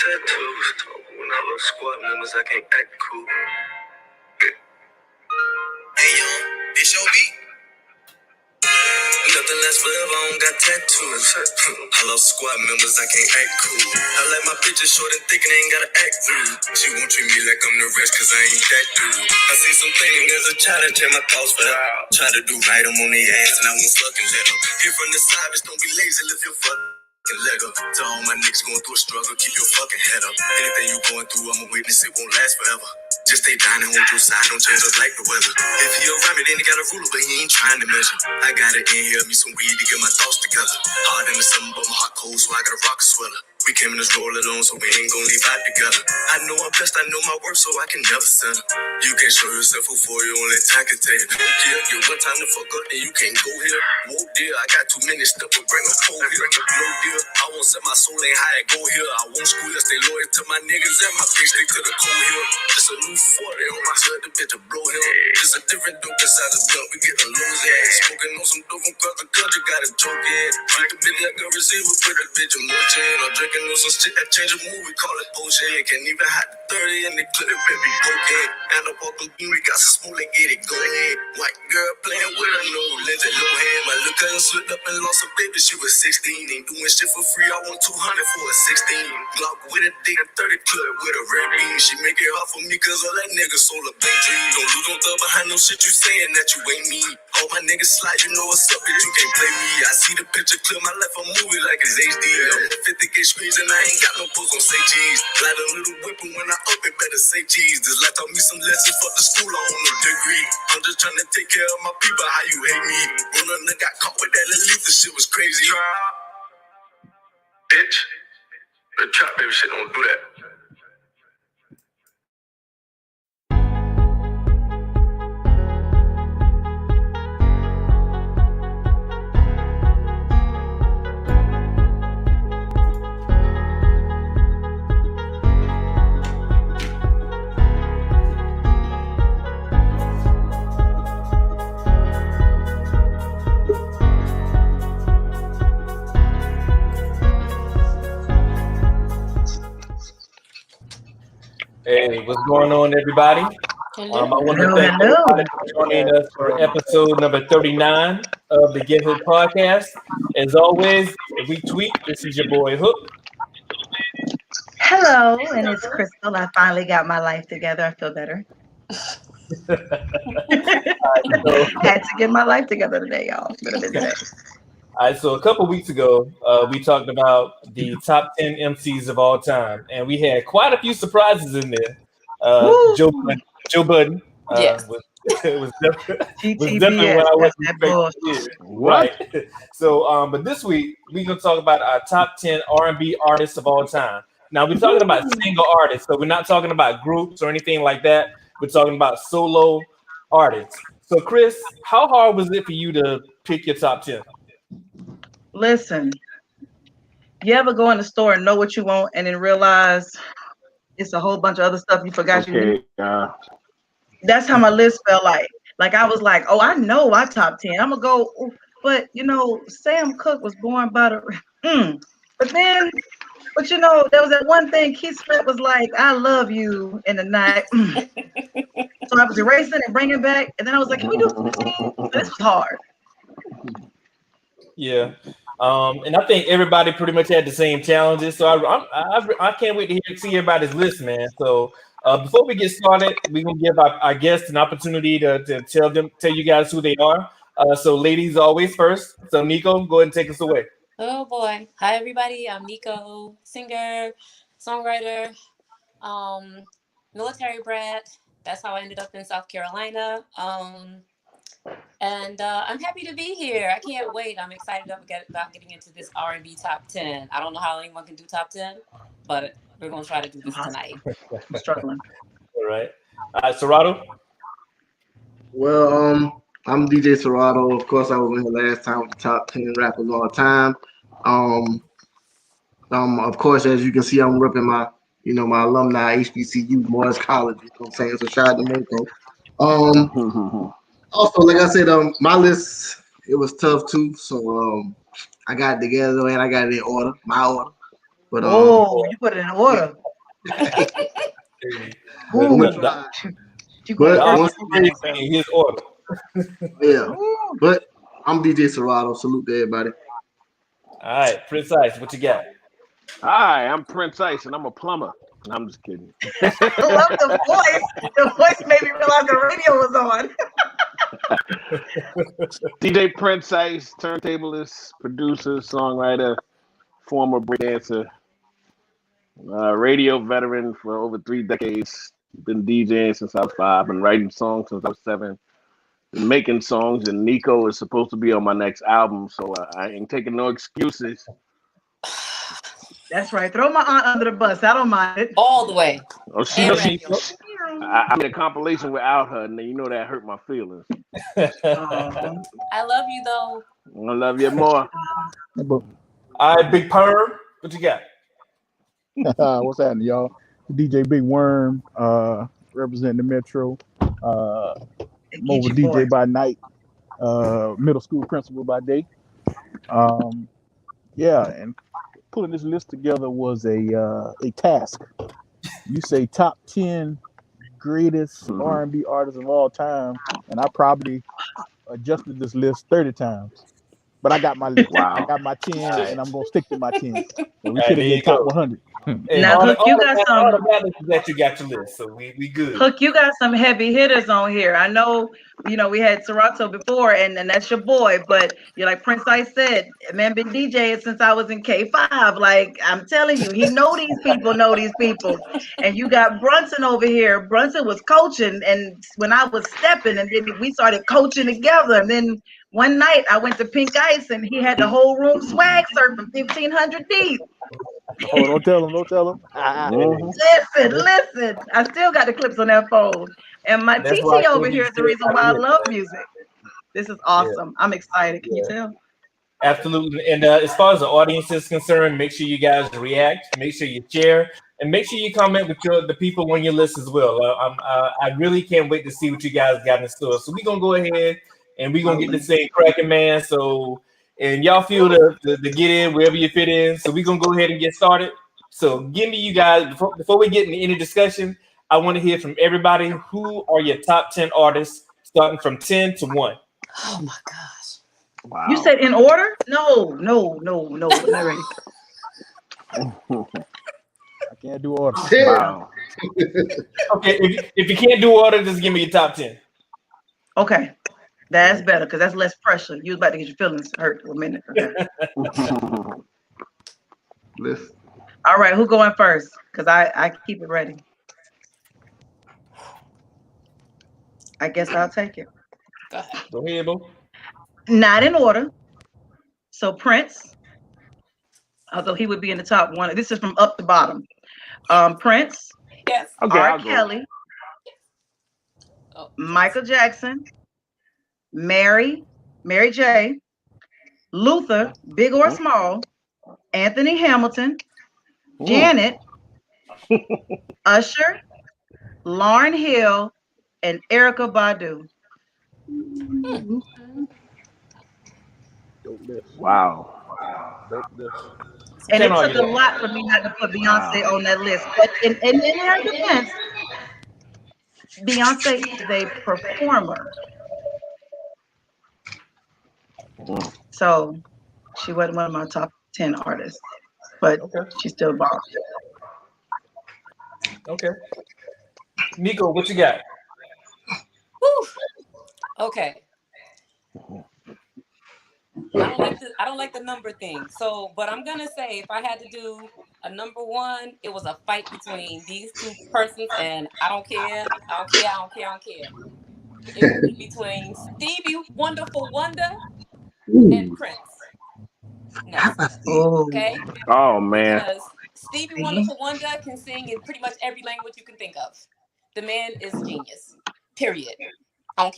tattoos. When I love squad members, I can't act cool. Hey yo, this your beat? Nothing lasts forever, I don't got tattoos. I love squad members, I can't act cool. I like my bitches short and thick and ain't gotta act rude. She won't treat me like I'm the rest, cause I ain't that dude. I see some things as a child that change my thoughts for that. Try to do right, I'm on their ass and I won't fucking let them. Here from the side, bitch, don't be lazy, lift your fucking leg up. To all my niggas going through a struggle, keep your fucking head up. Anything you going through, I'm a witness, it won't last forever. Just stay down and hold your side, don't change up like the weather. If he around me, then he got a ruler, but he ain't trying to measure. I got it in here, me some weed to get my thoughts together. Hard in the summer, but my heart cold, so I got a rock sweater. We came in this roll alone, so we ain't gon' leave out together. I know I'm blessed, I know my worth, so I can never settle. You can't show yourself before you only time can tell you. Yeah, you one time to fuck up, and you can't go here. Whoa, dear, I got too many stuff to bring a pole here. No deal, I won't set my soul ain't high and go here. I won't school, I stay loyal to my niggas and my bitch stick to the cold here. Just a new 40 on my hood, the bitch a blow here. Just a different dope inside the blunt, we get a lows ass. Smoking on some dope from across the country, got a choke in. Treat the bitch like a receiver, put the bitch in motion. I'm drinking on some shit that change a mood, we call it potion. Can't even hide the 30 in the clip, baby, poking. And up on the beam, we got some smooth and get it going. White girl playing with her, no Lindsay Lohan. My little cousin slipped up and lost a baby, she was 16. Ain't doing shit for free, I want 200 for a 16. Glock with a dick and 30 clip with a red beam. She make it hard for me cause all that nigga sold a big dream. Don't lose on thug behind no shit you saying that you ain't me. All my niggas slide, you know what's up, bitch, you can't play me. I see the picture clear, my life a movie like it's HD. I'm on 50K screens and I ain't got no post on say cheese. Light a little whip and when I up it better say cheese. This life taught me some lessons, fuck the school, I own a degree. I'm just trying to take care of my people, how you hate me. When a nigga got caught with that Alicia, shit was crazy. Bitch, the trap baby shit don't do that. Hey, what's going on, everybody? I want to thank everybody for joining us for episode number 39 of the Get Hook podcast. As always, if we tweet, this is your boy Hook. Hello, and it's Crystal. I finally got my life together. I feel better. Had to get my life together today, y'all. It's been a busy day. All right, so a couple weeks ago, we talked about the top 10 MCs of all time, and we had quite a few surprises in there. Joe Budden was definitely what I wasn't expecting. Right. So, but this week we're gonna talk about our top 10 R&B artists of all time. Now we're talking about single artists, so we're not talking about groups or anything like that. We're talking about solo artists. So, Chris, how hard was it for you to pick your top 10? Listen, you ever go in the store and know what you want and then realize it's a whole bunch of other stuff you forgot you knew? That's how my list felt like. Like I was like, oh, I know my top 10. I'm gonna go, but you know, Sam Cooke was born by the but you know, there was that one thing Keith Sweat was like, I love you in the night. So I was erasing and bringing back, and then I was like, can we do 15? So this was hard. Yeah. And I think everybody pretty much had the same challenges. So I can't wait to see everybody's list, man. So before we get started, we're gonna give our guests an opportunity to tell you guys who they are. So ladies always first. So Nico, go ahead and take us away. Oh boy. Hi everybody. I'm Nico, singer, songwriter, military brat. That's how I ended up in South Carolina. And I'm happy to be here. I can't wait. I'm excited about getting into this R&B top 10. I don't know how anyone can do top 10, but we're going to try to do this tonight. I'm struggling. All right. Serato? Well, I'm DJ Serato. Of course, I was in here last time with the top 10 rappers of all time. Of course, as you can see, I'm repping my alumni, HBCU, Morris College. You know what I'm saying? So shout out to Mako. Also, like I said, my list, it was tough too. So I got it together and I got it in order, my order. But you put it in order. In his order. Yeah, but I'm DJ Serato. Salute to everybody. All right, Prince Ice, what you got? Hi, I'm Prince Ice, and I'm a plumber. I'm just kidding. I love the voice. The voice made me realize the radio was on. DJ Prince Ice, turntablist, producer, songwriter, former breakdancer, radio veteran for over 3 decades. Been DJing since I was 5. Been writing songs since I was 7. Been making songs, and Nico is supposed to be on my next album, so I ain't taking no excuses. That's right. Throw my aunt under the bus. I don't mind it. All the way. Oh, I made a compilation without her, and you know that hurt my feelings. I love you though. I love you more. All right, Big Perm, what you got? What's happening, y'all? DJ Big Worm, representing the Metro. Mobile DJ by night, middle school principal by day. Yeah, and pulling this list together was a task. You say top 10 greatest R&B artists of all time, and I probably adjusted this list 30 times. But I got my list. I got my 10, and I'm gonna stick to my 10. And we should have been top 100. Now, Hook, you got some that you got your list, so we good. Hook, you got some heavy hitters on here. I know, we had Serato before, and that's your boy. But you're like Prince Ice said, man, been DJing since I was in K5. Like I'm telling you, he know these people. And you got Brunson over here. Brunson was coaching, and when I was stepping, and then we started coaching together. And then one night I went to Pink Ice, and he had the whole room swag surfing 1,500 deep. Oh, don't tell him. Listen. I still got the clips on that phone. And my TT over here is the reason why I love music. This is awesome. I'm excited. Can you tell? Absolutely. And as far as the audience is concerned, make sure you guys react. Make sure you share. And make sure you comment with the people on your list as well. I really can't wait to see what you guys got in store. So we're going to go ahead and we're going to get this thing cracking, man. So... And y'all feel to get in wherever you fit in. So we're going to go ahead and get started. So give me, you guys, before we get into any discussion, I want to hear from everybody. Who are your top 10 artists starting from 10 to 1? Oh, my gosh. Wow. You said in order? No. Not ready. I can't do order. Wow. Okay, if you can't do order, just give me your top 10. Okay. That's better because that's less pressure. You was about to get your feelings hurt for a minute. Okay. Listen. All right, who going first? Because I keep it ready. I guess I'll take it. Go ahead, boo. Not in order. So Prince, although he would be in the top 1. This is from up to bottom. Prince. Yes. Okay, R. Kelly. Michael Jackson. Mary J. Luther, big or small. Anthony Hamilton. Janet. Usher. Lauryn Hill. And Erykah Badu. Wow. And it took a lot for me not to put Beyonce on that list. But in her defense, Beyonce is a performer. So she wasn't one of my top 10 artists, but she's still bombed. Okay. Nico, what you got? Whew. Okay. I don't like the number thing. So, but I'm gonna say if I had to do a number 1, it was a fight between these two persons, and I don't care. It would be between Stevie Wonderful Wonder and Prince. Okay. Oh man. Because Stevie Wonderful Wonder can sing in pretty much every language you can think of. The man is genius. Period. I don't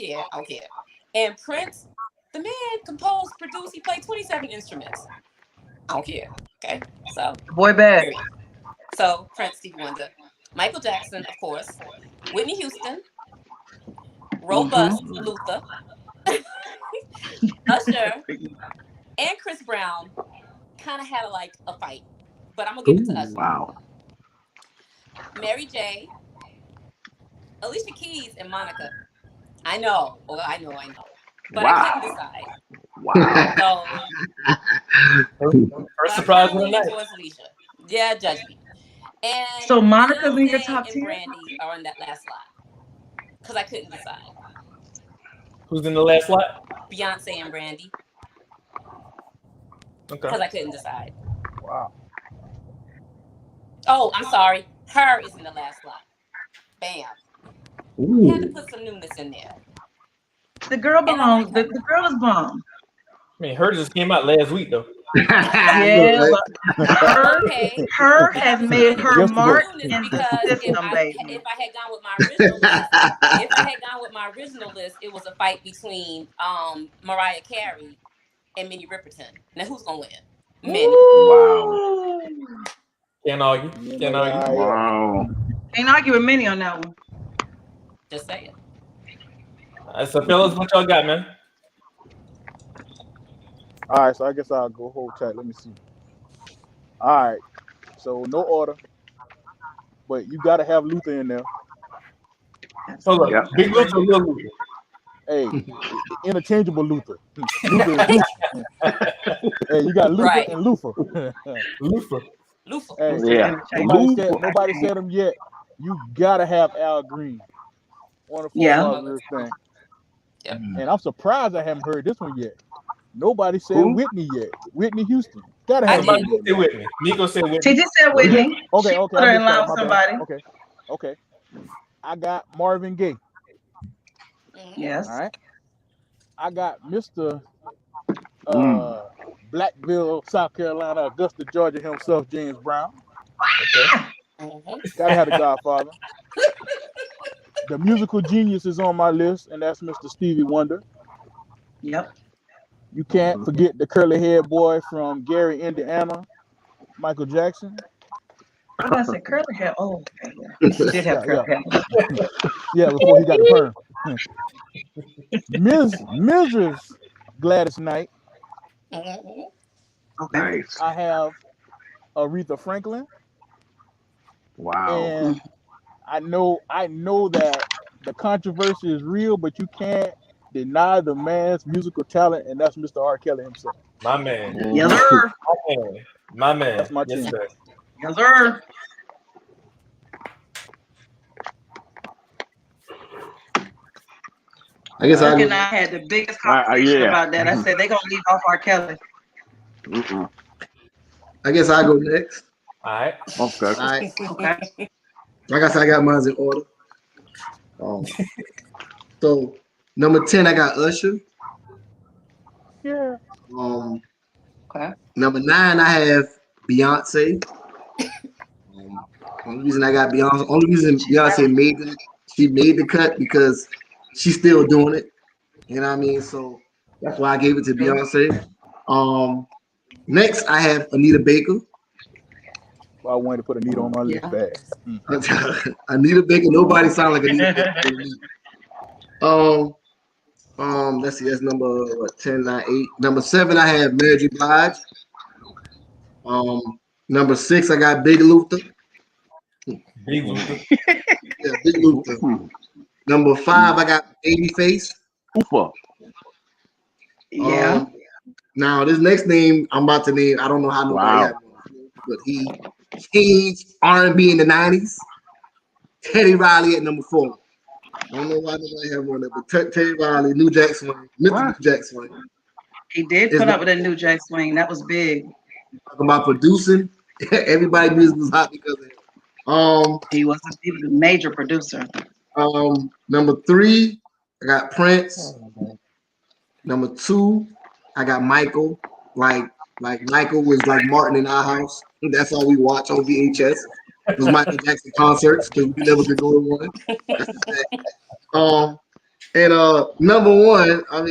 care. And Prince, the man composed, produced, he played 27 instruments. I don't care. Okay. So boy bad. Period. So Prince, Stevie Wonder, Michael Jackson, of course, Whitney Houston, Robust Luther, Usher, and Chris Brown kind of had a fight, but I'm gonna give it to Usher. Wow. Mary J, Alicia Keys, and Monica. I know. Well, I know. But I couldn't decide. Wow. So First surprise of the leaning night. towards Alicia. Yeah, judge me. And So Monica's in your Beyonce top and 10? Brandy are on that last slot. Because I couldn't decide. Who's in the last slot? Beyonce and Brandy. Okay. Because I couldn't decide. Wow. Oh, I'm sorry. Her is in the last slot. Bam. Ooh. Had to put some newness in there. The girl belongs. The girl is bomb. I mean, her just came out last week though. Yeah, but her has made her mark in the system, baby. If I had gone with my original list, it was a fight between Mariah Carey and Minnie Riperton. Now who's gonna win? Minnie. Wow. Can't argue. Can't argue. Wow. Can't argue with Minnie on that one. Just say it. All right, so fellas, what y'all got, man? All right, so I guess I'll go hold tight. Let me see. All right, so no order, but you got to have Luther in there. Hold on. Yep. Big Luther, Little Luther. Hey, interchangeable Luther. Luther is Luther. Hey, you got Luther Right. and Luther. Luther. Hey, Yeah. nobody said him yet. You gotta have Al Green. Wonderful Marvelous thing. Yep. And I'm surprised I haven't heard this one yet. Nobody said Whitney yet. Whitney Houston. Gotta have Somebody say Whitney. Nico said Whitney. She just said Whitney. Okay, she okay. put her I in line missed with that. somebody. Okay. I got Marvin Gaye. Yes. All right. I got Mr. Blackville, South Carolina, Augusta, Georgia himself, James Brown. Okay. Gotta have the Godfather. The musical genius is on my list, and that's Mr. Stevie Wonder. Yep. You can't forget the curly haired boy from Gary, Indiana, Michael Jackson. I was gonna say curly hair. Oh, okay, yeah. He did have curly hair. Yeah, before he got the perm. Mrs. Gladys Knight. Okay. Nice. I have Aretha Franklin. Wow. And I know that the controversy is real, but you can't deny the man's musical talent, and that's Mr. R. Kelly himself. My man. Yes, sir. My man. That's my yes, team. sir. Yes, sir. I guess Look, and I had the biggest conversation about that. I said they're gonna leave off R. Kelly. I guess I go next. All right. Okay. All right. Okay. Like I said, I got mine in order. So number 10, I got Usher. Yeah. Okay. Number 9, I have Beyonce. Only reason Beyonce made the cut because she's still doing it. You know what I mean? So that's why I gave it to Beyonce. Next, I have Anita Baker. Well, I wanted to put Anita on my list bad. Anita Baker. Nobody sounds like Anita Baker. Let's see. That's number 10, 9, 8. Number 7, I have Mary J. Blige. Number 6, I got Big Luther. Big Luther. Yeah, Big Luther. Number 5, I got Babyface. Yeah. Now this next name I'm about to name, I don't know how nobody had one, but he changed R&B in the 90s. Teddy Riley at number 4. I don't know why nobody had one, but Teddy Riley, New Jack Swing, Mr. New Jack Swing. He did put up with a New Jack Swing. That was big. Talking about producing, everybody's music was hot because of him. He was a major producer. Number 3, I got Prince. Number 2, I got Michael. Like Michael was like Martin in our house. That's all we watch on VHS. It was Michael Jackson concerts because we never could go to one. And number 1, I'm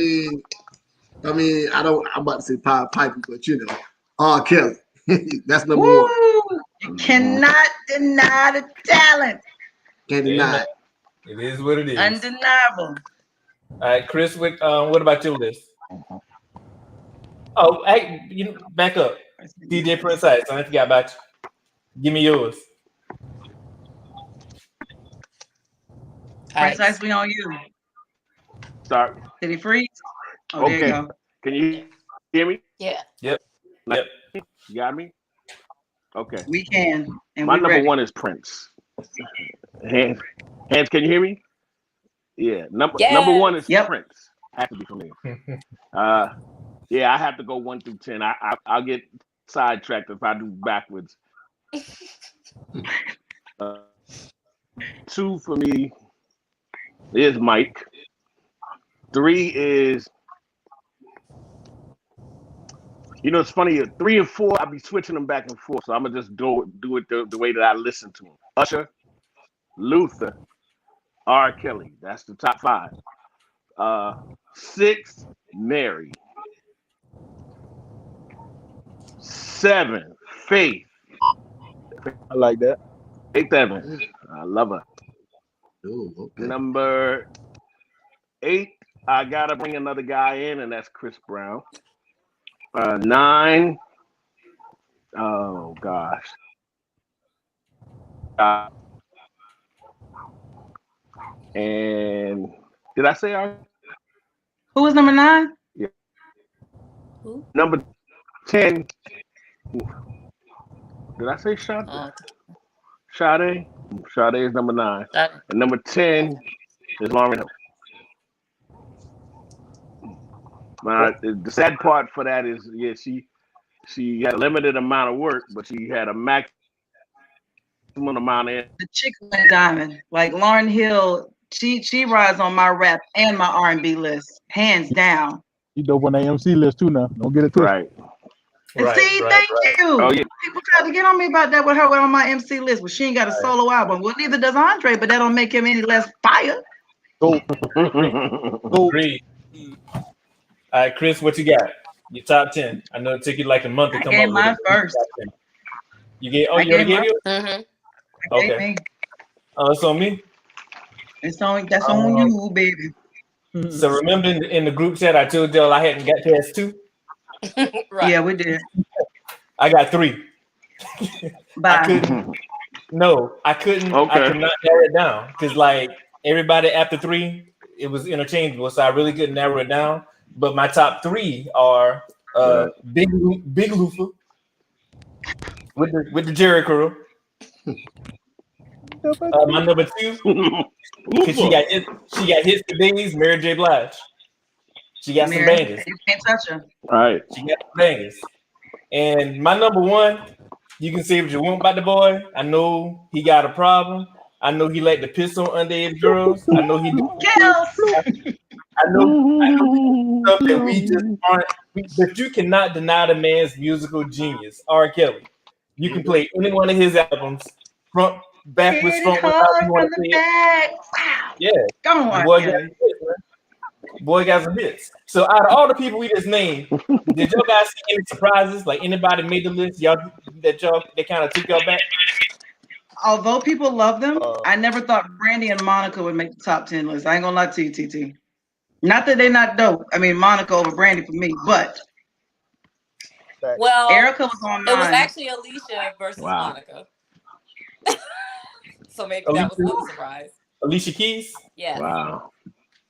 about to say Piper, but R. Kelly. That's number 1. You cannot deny the talent. Can't deny it. It is what it is. Undeniable. All right, Chris, what about your list? Oh, hey, back up. DJ Prince Ice. I forgot about you. Give me yours. Precisely on you. Start. Did he freeze? Oh, there you Okay. go. Can you hear me? Yeah. Yep. You got me? Okay. We can. And My we number ready. one is Prince. Hands, can you hear me? Yeah. Number one is Yep. Prince. Has to be for me. Yeah, I have to go 1 through 10. I'll get sidetracked if I do backwards. 2 for me is Mike. 3 is, it's funny. 3 and 4, I'll be switching them back and forth. So I'm gonna just do it the way that I listen to them. Usher, Luther, R. Kelly. That's the top 5. 6, Mary. 7, Faith. I like that. Faith Evans. I love her. Ooh, okay. Number 8, I gotta bring another guy in, and that's Chris Brown. 9, oh gosh. And did I say our? Who was number 9? Yeah. Who? Number 10. Did I say Sade? Sade? Sade is number 9. And number 10 is Lauryn Hill. The sad part for that is, she had a limited amount of work, but she had a maximum amount of. The chick went diamond. Like Lauryn Hill, she rides on my rap and my R&B list, hands down. You dope on the MC list too now. Don't get it twisted. Right. See, thank you. Oh, yeah. People tried to get on me about that with her on my MC list, but she ain't got a solo album. Well, neither does Andre, but that don't make him any less fire. Go. Agreed. All right, Chris, what you got? Your top 10. I know it took you like a month to come up with mine first. You gave? Oh, you already gave you? Mm-hmm. Okay. It's on me. That's on you, baby. So remember in the group chat I told y'all I hadn't got past 2? Right. Yeah, we did. I got 3. Bye. I couldn't. I could not narrow it down because like everybody after 3, it was interchangeable, so I really couldn't narrow it down. But my top 3 are Big Luther with the Jerry Curl. My number 2, because she got hits for days, Mary J. Blige. She got some bangers. You can't touch her. Right. She got some bangers. And my number 1, you can say what you want about the boy. I know he got a problem. I know he like to piss on underage girls. I know he do. I know stuff that we just aren't. But you cannot deny the man's musical genius, R. Kelly. You can play any one of his albums, front, backwards, front, without you want to say it. Wow. Yeah, go on, boy got some hits. So out of all the people we just named, did y'all guys see any surprises? Like anybody made the list? That kind of took y'all back? Although people love them, I never thought Brandy and Monica would make the top 10 list. I ain't gonna lie to you, TT. Not that they're not dope. I mean, Monica over Brandy for me, but Erica was on mine. It was actually Alicia versus Monica. So maybe that was another surprise. Alicia Keys? Yeah. Wow.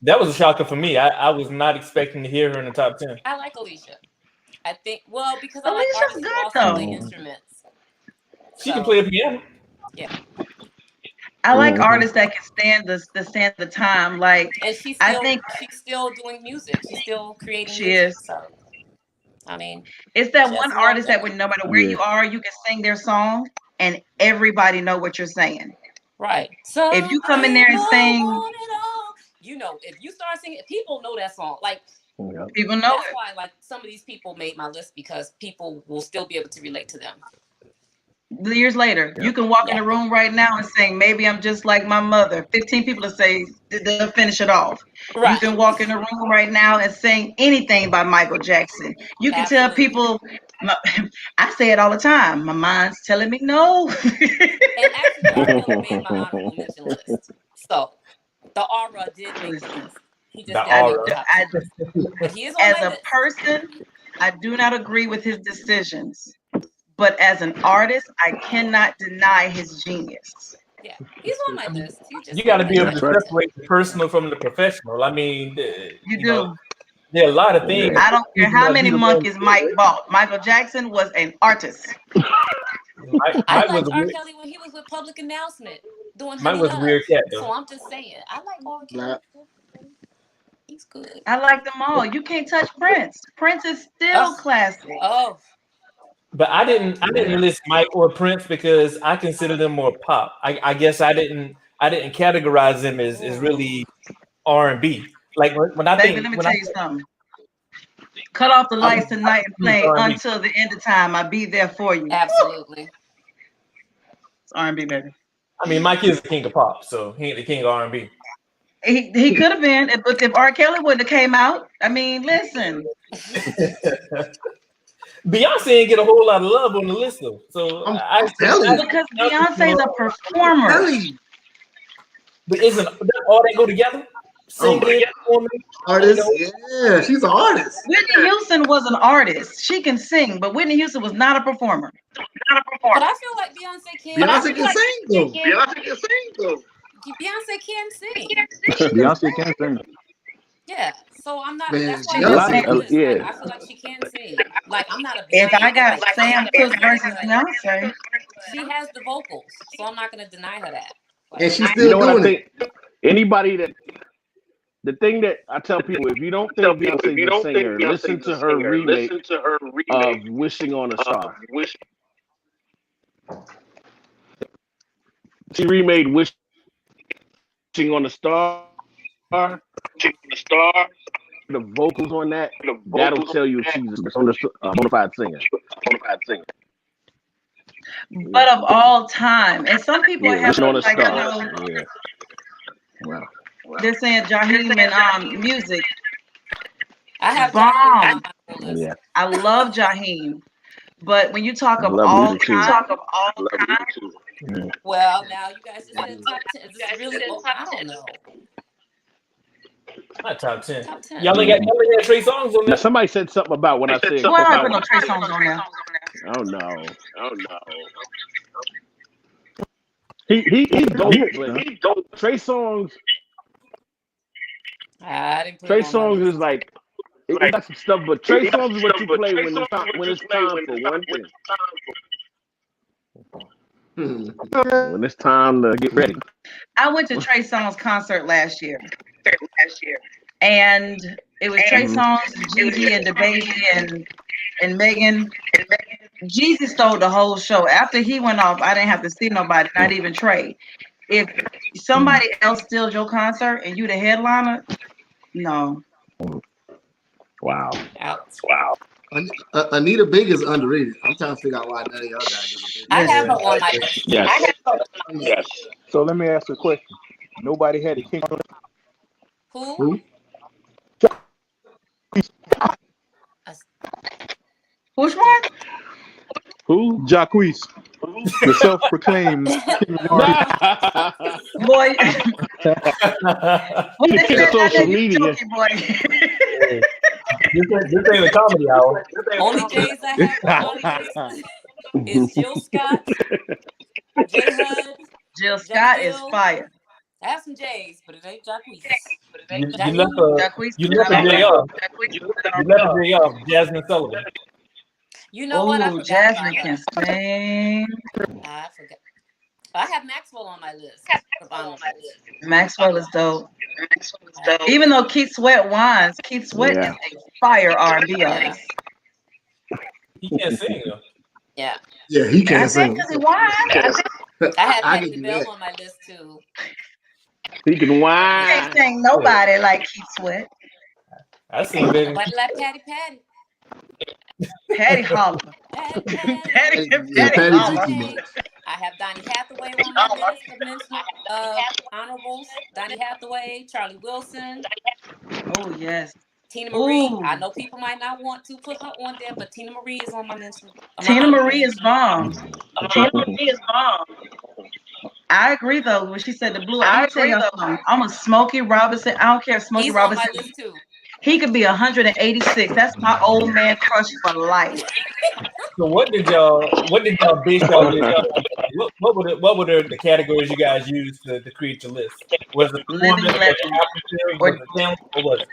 That was a shocker for me. I was not expecting to hear her in the top 10. I like Alicia. I think, because I like artists who also play instruments. She can play the piano. Yeah. I like artists that can stand the time. Like, and she's still doing music. She's still creating. She music, is. So, I mean, it's that one artist that no matter where you are, you can sing their song and everybody know what you're saying. Right. So if you come in there and sing, if you start singing, people know that song. Like people know that's why like some of these people made my list because people will still be able to relate to them. Years later, you can walk in the room right now and sing, maybe I'm just like my mother. 15 people to say they'll finish it off. Right. You can walk in the room right now and sing anything by Michael Jackson. You can tell people, I say it all the time, my mind's telling me no. And actually, I made my honorable mention list. So the aura did make the list. He just but he is on as my a list. person, I do not agree with his decisions. But as an artist, I cannot deny his genius. Yeah, he's on my list. You got to be able to separate the personal from the professional. I mean, you do. There are a lot of things. I don't care how many monkeys Mike bought. Michael Jackson was an artist. I liked R. Kelly when he was with Public Announcement doing Honey Mike was Love. weird cat, though. So I'm just saying, I like R. Kelly. He's good. I like them all. You can't touch Prince. Prince is still classic. Oh. But I didn't list Mike or Prince because I consider them more pop. I guess I didn't categorize them as really R&B. Like when I Baby, let me tell you something. Cut off the lights tonight and play Until the End of Time. I'll be there for you. Absolutely. It's R&B, baby. I mean, Mike is the king of pop, so he ain't the king of R&B. He could have been, but if R. Kelly wouldn't have came out, I mean, listen. Beyonce ain't get a whole lot of love on the list though. So I telling you, because Beyonce's a performer. But isn't all they go together? Singing, artist, yeah, she's an artist. Whitney Houston was an artist. She can sing, but Whitney Houston was not a performer. But I feel like Beyonce can. Beyonce can sing though. Beyonce can sing though. Beyonce can sing. Beyonce can sing. Yeah, so I'm not. Man, that's why Beyonce, I feel like she can sing. Like I'm not a. If I got Sam Cooke versus Beyonce, she has the vocals, so I'm not going to deny her that. Like, and she's still doing it. Anybody that. The thing that I tell people, if you don't think Beyonce's a singer, listen to her remake of "Wishing on a Star." She remade "Wishing on a Star." The vocals on that, that'll tell you if she's a bona fide singer. But of all time, and some people have like Wow. They're saying Jaheim and music. I have bomb. Yeah. I love Jaheim, but when you talk of all time, well, now you guys just said top 10. Is this really? I don't know. Not top 10. Y'all ain't got Trey Songz on there. Now, somebody said something about when I said. Why not put no Trey Songz on there? Oh no. He's dope. Trey Songz. Trey Songz is like he got some stuff, but Trey Songz is what you play when it's time for one thing. When it's time to get ready. I went to Trey Songz concert last year, and it was Trey Songz, Jeezy, and DaBaby and Megan. Jeezy stole the whole show. After he went off, I didn't have to see nobody, not even Trey. If somebody else steals your concert and you the headliner, no. Wow. Anita Baker is underrated. I'm trying to figure out why none of y'all guys. I have her on my list. Yes. So let me ask you a question. Nobody had a king. Who? Which one? Who? Jacquees. The self-proclaimed king of R&B. Boy. Social media. This ain't a comedy hour. Only J's I have on my list is Jill Scott, J-Hud. Jill Scott is fire. I have some J's, but it ain't Jacquees. You left a J off. Jasmine Sullivan. You know what? I forgot Jasmine can sing. I forgot. I have Maxwell on my list. Maxwell is dope. Even though Keith Sweat whines, Keith Sweat is a fire R&B artist. He can't sing though. Yeah. Yeah, he can't sing. Because he whines. I have Patti Bell on my list too. He can whine. He can't sing nobody like Keith Sweat. I sing better. But like Patty. Patty Holler. Patty Holler. I have Donny Hathaway on my list of mention honorables. Donny Hathaway, Charlie Wilson. Oh yes. Tina Marie. I know people might not want to put her on there, but Tina Marie is on my mention. Tina Marie is bomb. I agree though when she said the blue. I'm a Smokey Robinson. I don't care if Smokey Robinson. On my list too. He could be 186. That's my old man crush for life. So what did y'all base y'all look? what were the categories you guys used to create your list? Was it Living performance? Was legends. it album material? Was it talent? Or was it?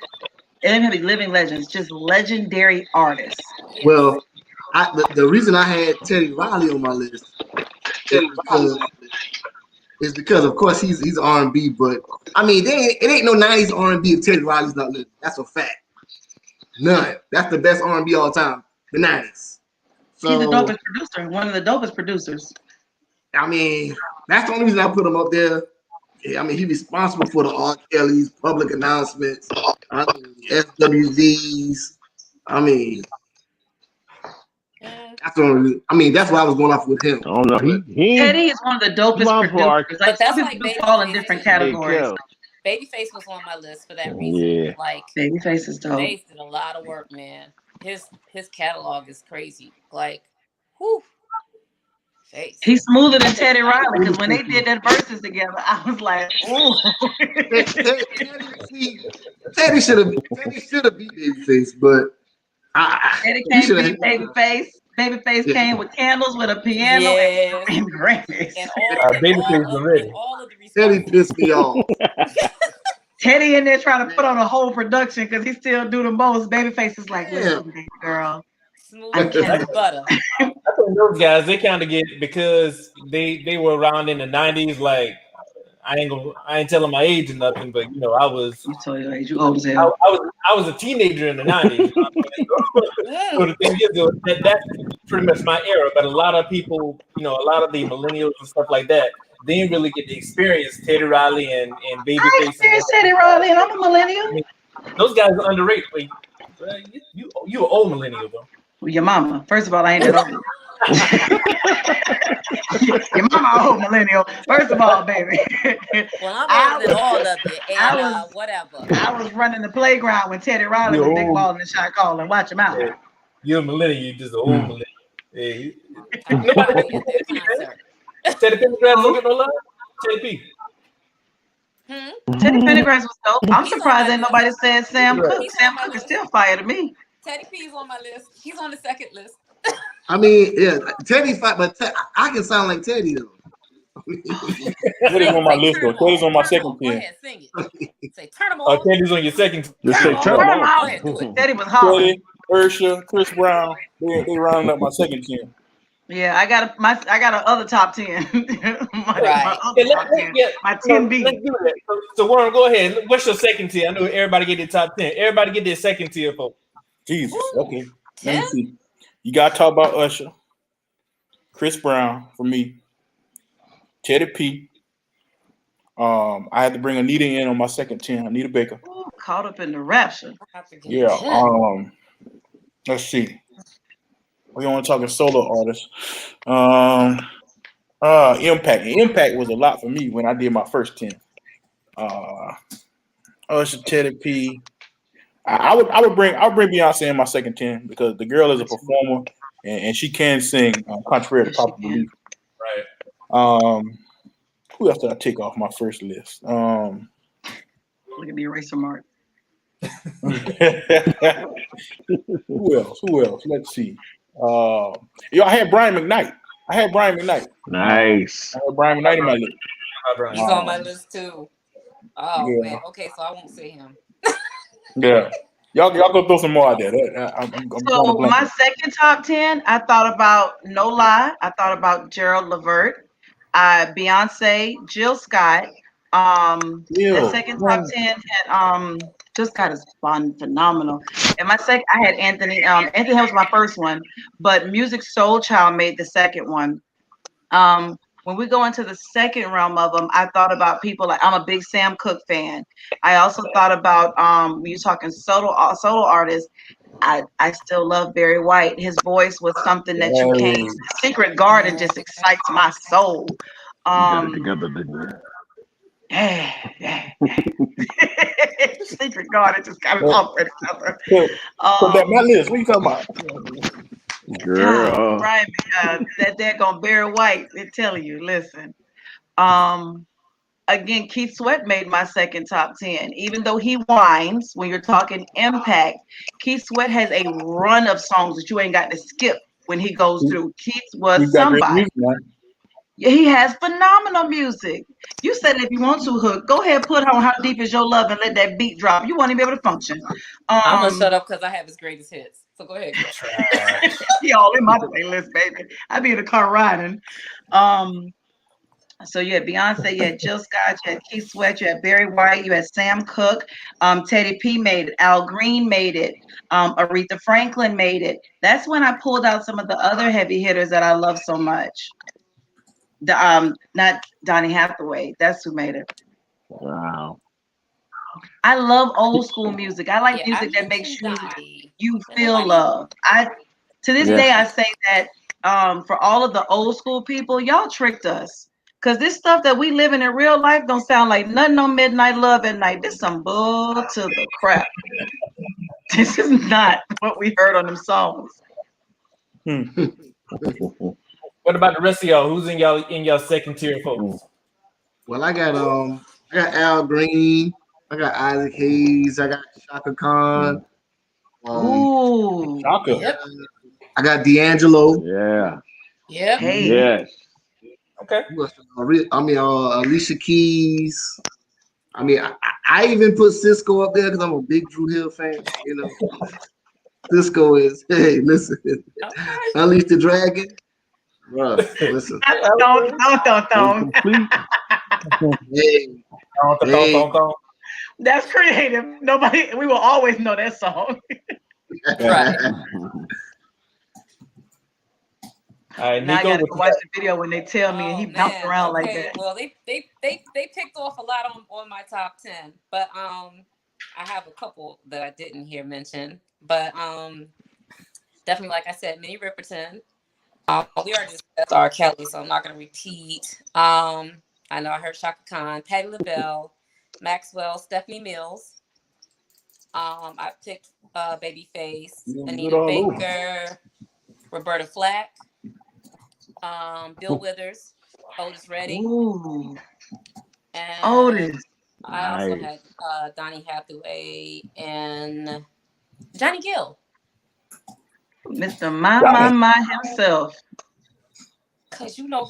It didn't have to be living legends, just legendary artists. Yes. Well, the reason I had Teddy Riley on my list is because of course he's R&B, but I mean it ain't no 90s R&B if Teddy Riley's not living. That's a fact. None. That's the best R&B all time. The 90s. So he's the dopest producer, one of the dopest producers. I mean, that's the only reason I put him up there. I mean, he's responsible for the R. Kelly's, public announcements, SWVs. I mean, that's why I was going off with him. Oh no, Teddy is one of the dopest producers. Like, that's some like people fall in different categories. Babyface was on my list for that reason. Yeah. Like Babyface is dope. Babyface did a lot of work, man. His catalog is crazy. Like, whew. Face. He's smoother than Teddy Riley, because when they did that verses together, I was like, "Ooh." Teddy should have beat Babyface, but Teddy can't beat Babyface. Babyface came with candles, with a piano, and Grammys. And all of the Teddy pissed me off. Teddy in there trying to put on a whole production because he still do the most. Babyface is like, listen, baby girl. Smooth as butter. I think those guys, they kind of get, because they were around in the 90s. Like, I ain't telling my age or nothing, but you know, I was. You told your age, you old as hell. I was a teenager in the 90s. So the thing is, that's pretty much my era. But a lot of people, you know, a lot of the millennials and stuff like that, they didn't really get to experience Teddy Riley and Babyface. I experienced Teddy Riley, and I'm a millennial. I mean, those guys are underrated. Like, you an old millennial though. Well, your mama. First of all, I ain't that old. Your mama a old millennial. First of all, baby. Well, I'm older than all of you, and whatever. I was running the playground when Teddy Riley was big balling and shot calling. Watch him out. Yeah. You're a millennial. You're just an old millennial. Hey. Teddy Pendergrass don't get no love. Teddy P. Teddy Pendergrass was dope. I'm surprised ain't nobody said Sam Cooke. Sam Cooke is still fire to me. Teddy P's on my list. He's on the second list. I mean, yeah, Teddy's fine, but I can sound like Teddy though. Teddy's on my list though. Teddy's on my second Go team. ahead, sing it. Say turn him on. Teddy's on your second. Just say turn him on. Go ahead. Teddy was hard. Teddy, Ursha, Chris Brown. They rounding up my second team. Yeah, I got a other top 10. my 10B. Let's do that. So Warren, go ahead. What's your second tier? I know everybody get their top 10. Everybody get their second tier, folks. Jesus. Okay. Let me see. You gotta talk about Usher, Chris Brown for me, Teddy P. I had to bring Anita in on my second 10. Anita Baker. Ooh, caught up in the rapture. Yeah. Let's see. We only talking solo artists. Impact. Impact was a lot for me when I did my first 10. Usher, Teddy P. I would bring Beyonce in my second 10 because the girl is a performer and she can sing, contrary to popular belief. Right. Who else did I take off my first list? Look at the eraser mark. Who else? Let's see. I had Brian McKnight. Nice. I had Brian McKnight in my list. He's on my list too. Oh man. Okay, so I won't say him. Yeah. Y'all go throw some more out there. So my second top 10, I thought about No Lie. I thought about Gerald Levert, Beyonce, Jill Scott. The second top 10 had Jill Scott is phenomenal. And my second, I had Anthony. Anthony was my first one, but Music Soul Child made the second one. When we go into the second realm of them, I thought about people like, I'm a big Sam Cooke fan. I also thought about when you're talking solo artists, I still love Barry White. His voice was something that you can't. Secret Garden just excites my soul. Together, didn't Secret Garden just got me off each other. So that my list. What are you talking about? Girl. Right, that daggone Barry White, they're telling you, listen. Again, Keith Sweat made my second top 10. Even though he whines, when you're talking impact, Keith Sweat has a run of songs that you ain't got to skip when he goes through. Keith was somebody. He has phenomenal music. You said if you want to hook, go ahead, put on How Deep Is Your Love and let that beat drop. You won't even be able to function. I'm gonna shut up because I have his greatest hits. So go ahead, girl. He all in my playlist, baby. I be in the car riding. So you had Beyonce, you had Jill Scott, you had Keith Sweat, you had Barry White, you had Sam Cooke, Teddy P made it, Al Green made it, Aretha Franklin made it. That's when I pulled out some of the other heavy hitters that I love so much. Not Donny Hathaway. That's who made it. Wow. I love old school music. I like music that makes you feel love. To this day I say that for all of the old school people, y'all tricked us. Cause this stuff that we live in real life don't sound like nothing on Midnight Love at Night. This some bull to the crap. This is not what we heard on them songs. What about the rest of y'all? Who's in y'all second tier folks? Well, I got Al Green, I got Isaac Hayes, I got Shaka Khan. Ooh, Shaka. I got D'Angelo. Yeah. Yep. Hey. Yes. Okay. I mean, Alicia Keys. I mean, I even put Cisco up there because I'm a big Drew Hill fan. You know, Cisco is. Hey, listen, Unleash the Dragon, bro. Listen. Don't. Hey. That's creative. Nobody. We will always know that song. Right. All right, now Nico, I gotta go watch the video when they tell me and he bounced around like that. Well, they picked off a lot on my top 10, but I have a couple that I didn't hear mentioned, but definitely, like I said, Minnie Riperton. We already discussed R. Kelly, so I'm not gonna repeat. I know I heard Shaka Khan, Patti LaBelle, Maxwell, Stephanie Mills. I picked Babyface, Anita Baker, Roberta Flack. Bill Withers, Otis Redding. Ooh. And Otis. I also had Donny Hathaway and Johnny Gill. Mr. My himself. Cause you know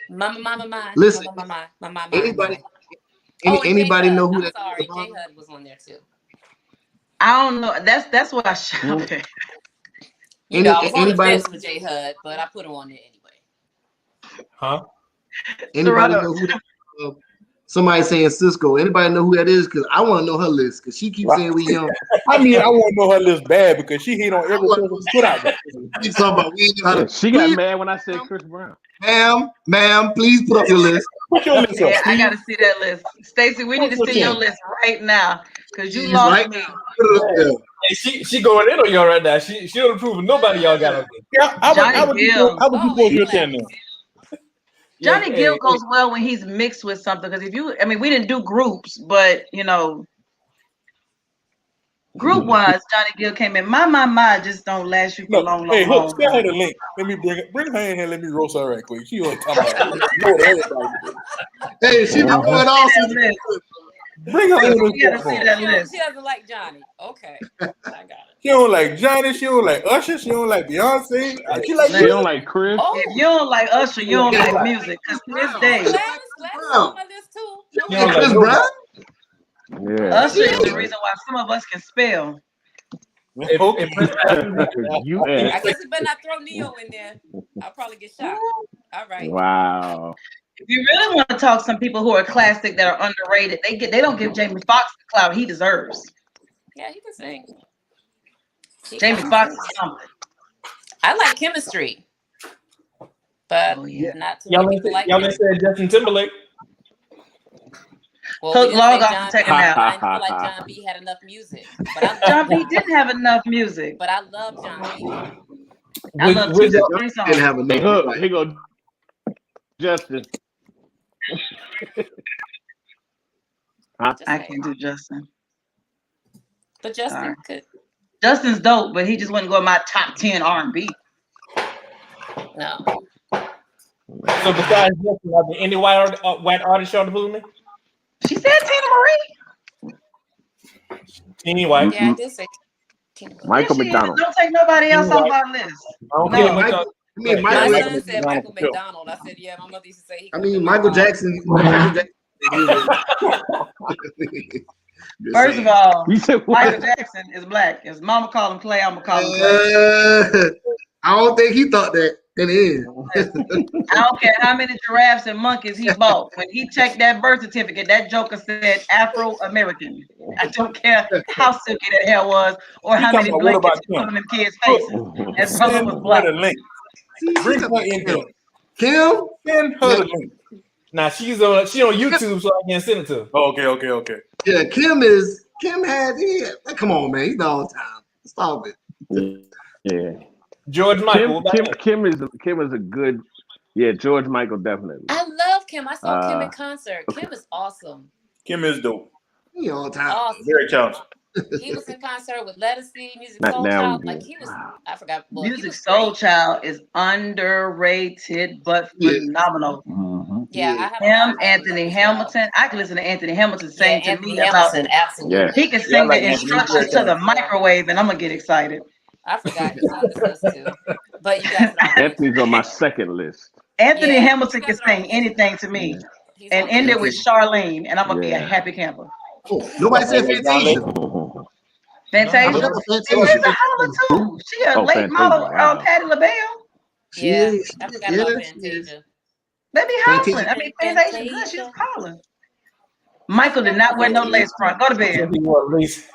my. Listen, my. Anybody know who that? Sorry, J Hud was on there too. I don't know. That's what I shop at. I was on the fence with J Hud, but I put him on there anyway. Huh? Anybody know who that? Somebody saying Cisco. Anybody know who that is? Because I want to know her list. Because she keeps saying we young. I mean, I want to know her list bad because she hit on every person put out there. She got mad when I said Chris Brown. Ma'am, please put up your list. Put your list up. Yeah, I gotta see that list. Stacey, we need to see your list right now because you lost me. Hey, she going in on y'all right now. She don't approve nobody y'all got on there. Yeah, I would you your 10 then? Johnny Gill goes well when he's mixed with something because we didn't do groups, but group wise, Johnny Gill came in. My just don't last you for long. Hey, look, send her the link. Let me bring her in here. Let me roast her right quick. She on top of it. Hey, she been going off. Bring her in. She doesn't like Johnny. Okay, I got it. She don't like Johnny. She don't like Usher. She don't like Beyonce. She don't like Chris. If you don't like Usher, you don't like music. Because to this day, Gladys on my list too. Chris Brown. Yeah. Usher is the reason why some of us can spell. I guess you better not throw Neo in there. I'll probably get shot. All right. Wow. If you really want to talk some people who are classic that are underrated, they don't give Jamie Foxx the clout he deserves. Yeah, he can sing. Jamie Foxx is something. I like Chemistry, but not too many people like y'all said Justin Timberlake. Well, log off and take him out. I feel like John B had enough music. But John B didn't have enough music. But I love John B. I love Justin didn't have enough. Here go Justin. I can't do Justin. But Justin could. Justin's dope, but he just wouldn't go in my top 10 R&B. No. So besides Justin, are there any white artists y'all to me? She said Tina Marie. Teeny White. Yeah, I did say Tina Marie. Michael McDonald. Don't take nobody else off our list. I don't care what y'all. mean, My Michael. son said Michael McDonald. I said, yeah, my mother used to say he. I mean, Michael Jackson. First of all, Michael Jackson is black. If Mama call him Clay, I'm gonna call him Clay. I don't think he thought that in the end. I don't care how many giraffes and monkeys he bought. When he checked that birth certificate, that joker said Afro-American. I don't care how silky that hair was or how many blankets he put on them kids' faces. That brother was black. Bring her in here. Kim? Send her the link. Now she on YouTube, so I can send it to her. Oh, okay. Yeah, Kim had come on, man, he's all the time. Stop it. Yeah. George Michael. Kim is a good. Yeah, George Michael definitely. I love Kim. I saw Kim in concert. Kim is awesome. Kim is dope. He all the time. Awesome. Very talented. He was in concert with Lettucey, Music Not Soul now, Child. yeah. Like he was, I forgot. Well, Music Soul Child is underrated but phenomenal. Mm-hmm. Yeah, him, Anthony Hamilton. I can listen to Anthony Hamilton sing to me about it. Absolutely. Yeah. He can sing the instructions to the microwave, and I'm gonna get excited. I forgot he's on this list too. But you guys know. Anthony's on my second list. Anthony Hamilton can sing anything to me, and end it with Charlene, and I'm gonna be a happy camper. Oh, nobody said Fantasia. Fantasia. She is a holler too. She a late model, Patti LaBelle. Yeah, I forgot about Fantasia. They be hollering. I mean, Fantasia good. She's hollering. Michael did not wear no lace front. Go to bed.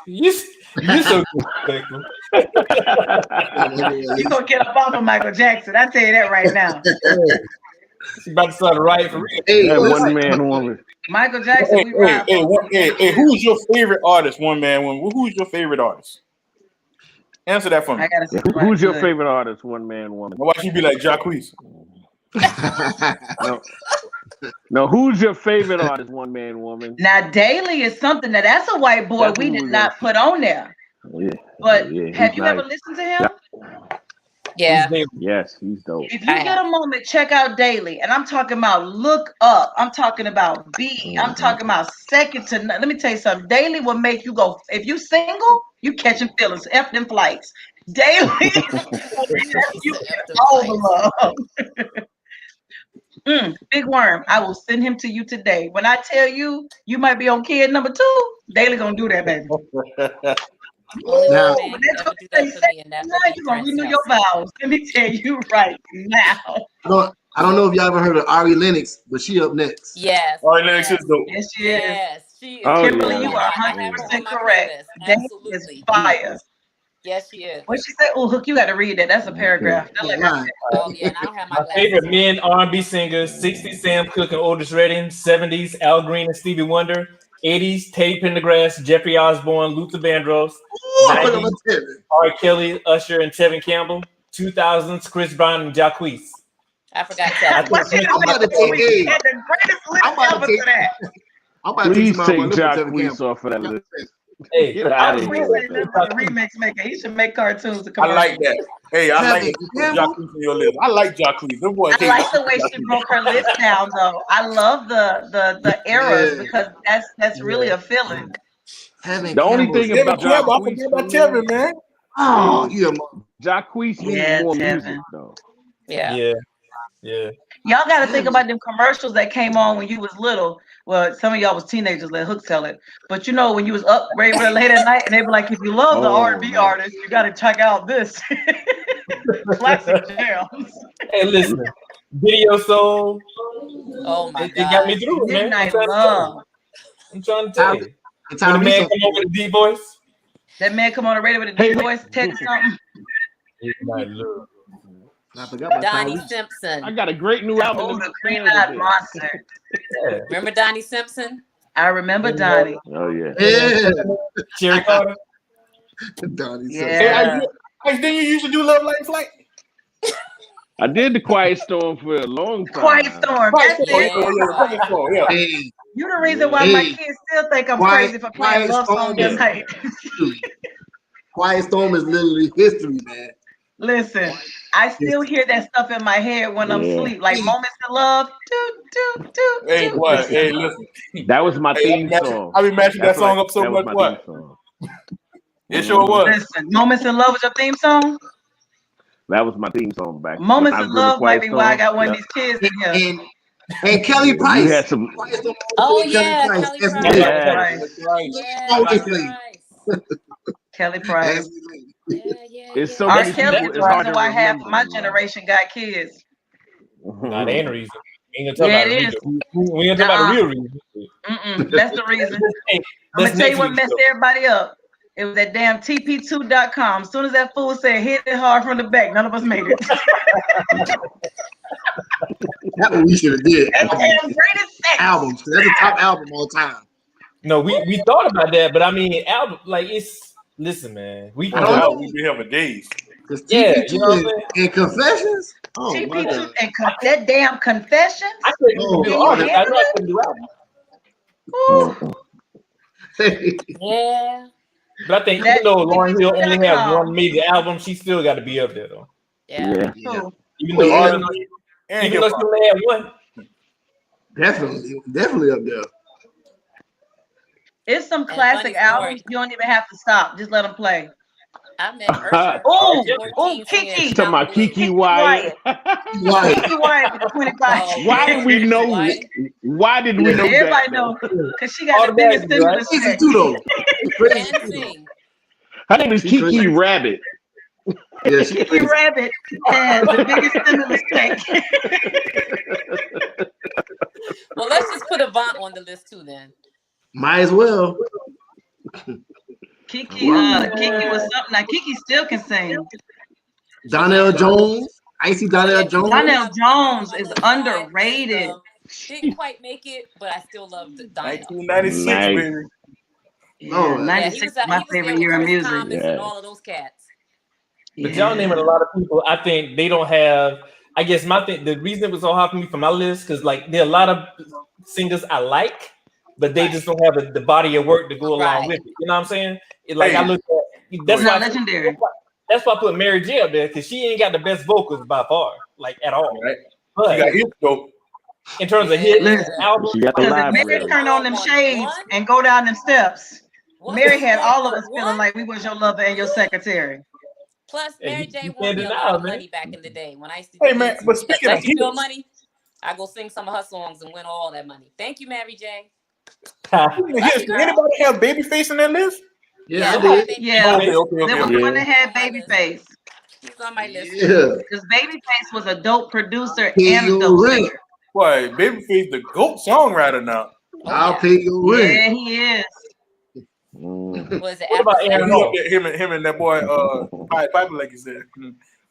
You so disrespectful. You gonna get up off of Michael Jackson? I tell you that right now. She's about to start right for real. Hey, one man woman. Michael Jackson. Hey, who's your favorite artist? One man woman. Who's your favorite artist? Answer that for me. I gotta say Who's your favorite artist? One man woman. Why should you be like Jacquees? No, who's your favorite artist? One man woman. Now, Daly is something that's a white boy we did not put on there. Yeah. But have you ever listened to him? Yeah. Yes, he's dope. If you get a moment, check out Daly. And I'm talking about Look Up. I'm talking about B. I'm talking about Second to None. Let me tell you something. Daly will make you go. If you single, you catching feelings. F them flights. Daly. You all the love. Big Worm. I will send him to you today. When I tell you, you might be on kid number 2. Daly gonna do that, baby. Now, you're gonna renew your vows. Let me tell you right now. I don't know if y'all ever heard of Ari Lennox, but she up next. Yes. Ari Lennox is dope. Yes, she is. Yes, she is. Kimberly, you are 100% correct. That is fire. Yes, she is. What she said? Oh, Hook, you got to read that. That's a paragraph. Oh, yeah, and I don't have my favorite men R&B singers: 60s Sam Cooke and Otis Redding, 70s Al Green and Stevie Wonder, 80s Teddy Pendergrass, Jeffrey Osborne, Luther Vandross, 90s R. Kelly, Usher, and Tevin Campbell, 2000s Chris Brown and Jacquees. I forgot that. Please take Jacquees off of that list. Hey, get out of here. Remix maker. He should make cartoons. I like that. Hey, I like Jacquees on your list. I like Jacquees. I like the way she broke her list down, though. I love the eras because that's really a feeling. The only thing about Tevin, man. Oh, yeah, Jacquees needs more music, though. Yeah. Y'all got to think about them commercials that came on when you was little. Well, some of y'all was teenagers. Let Hook tell it. But you know, when you was up late at night, and they were like, "If you love the R&B artist, you got to check out this classic jams." Hey, listen, Video Soul. Oh my God, it got me through, man. I'm trying to tell you. When the man come on with a deep voice. That man come on the radio with a deep voice, text something. Midnight Love. I forgot about Donnie Simpson. I got a great new album. The Green-Eyed Monster. Remember Donnie Simpson? I remember Donnie. Oh yeah. Cherry Carter. Donnie. Yeah. Hey, didn't you used to do Love Like Flight? I did the Quiet Storm for a long time. Quiet Storm. That's it. Hey, You're the reason why my kids still think I'm crazy for playing love songs at night. Quiet Storm is literally history, man. Listen, I still hear that stuff in my head when I'm asleep, like Moments in Love. Hey, what? Hey, listen. That was my theme song. I've been matching that song up so much. What? It sure was. Listen, Moments in Love was your theme song? That was my theme song back. Moments of Love might be why I got one of these kids in here. And Kelly Price. You had some. Oh yeah, Kelly Price. Kelly Price. Yeah. It's so R. many Kelly people. is It's the hard reason to why half remember. my generation got kids. Nah, that ain't the reason. We ain't gonna Yeah, talk it about is. we ain't gonna talk about the real reason. That's the reason. Hey, I'm gonna tell you what next messed everybody up. It was that damn TP2.com. As soon as that fool said hit it hard from the back, none of us made it. That's what we should have did. That's the greatest sex. Albums. That's the top album all time. No, we thought about that, but I mean, album like it's. Listen, man, we I don't know. We'd be here for days. Yeah, you know what I'm saying? And Confessions. Oh TP2 my God. and that damn Confessions. I couldn't do artists. I know I couldn't do albums. Yeah. But I think even though Lauryn Hill only had one major album, she still got to be up there though. Yeah. Even though she only had one. Definitely up there. It's some classic albums. You don't even have to stop. Just let them play. I met Usher. Oh, Kiki. Talking about Kiki Wyatt. Kiki Wyatt for 25. Why did we know? Why did we know Everybody that? know because she got the biggest stimulus check. Her name is Kiki Rabbit. Yeah, Kiki Rabbit has the biggest stimulus check. Well, let's just put Avant on the list too then. Might as well. Kiki was something. Now Kiki still can sing. Donnell Jones. I see Donnell Jones. Donnell Jones is underrated. Didn't quite make it, but I still love Donnell. 1996, baby. Yeah, 96 is my favorite year in music. And all of those cats. But y'all naming a lot of people. I think they don't have. I guess the reason it was so hard for me for my list because like there are a lot of singers I like, but they just don't have the body of work to go along with it. You know what I'm saying? I look at that's why legendary. That's why I put Mary J up there because she ain't got the best vocals by far, like at all. Right. But she got hits though. In terms of hits, albums, if Mary turned on them shades and go down them steps, Mary had all of us feeling like we was your lover and your secretary. Plus, Mary J won me a lot of money back in the day when I used to. Hey man, but speaking of hits, money, I go sing some of her songs and win all that money. Thank you, Mary J. Anybody have Babyface in that list? Yeah, Okay. There was one that had Babyface. He's on my list. Yeah, because Babyface was a dope producer and a dope singer. Boy, Babyface the GOAT songwriter now. I'll pay your rent. Yeah, he is. Was it what about Aaron Hall? Him and that boy Piper, like you said.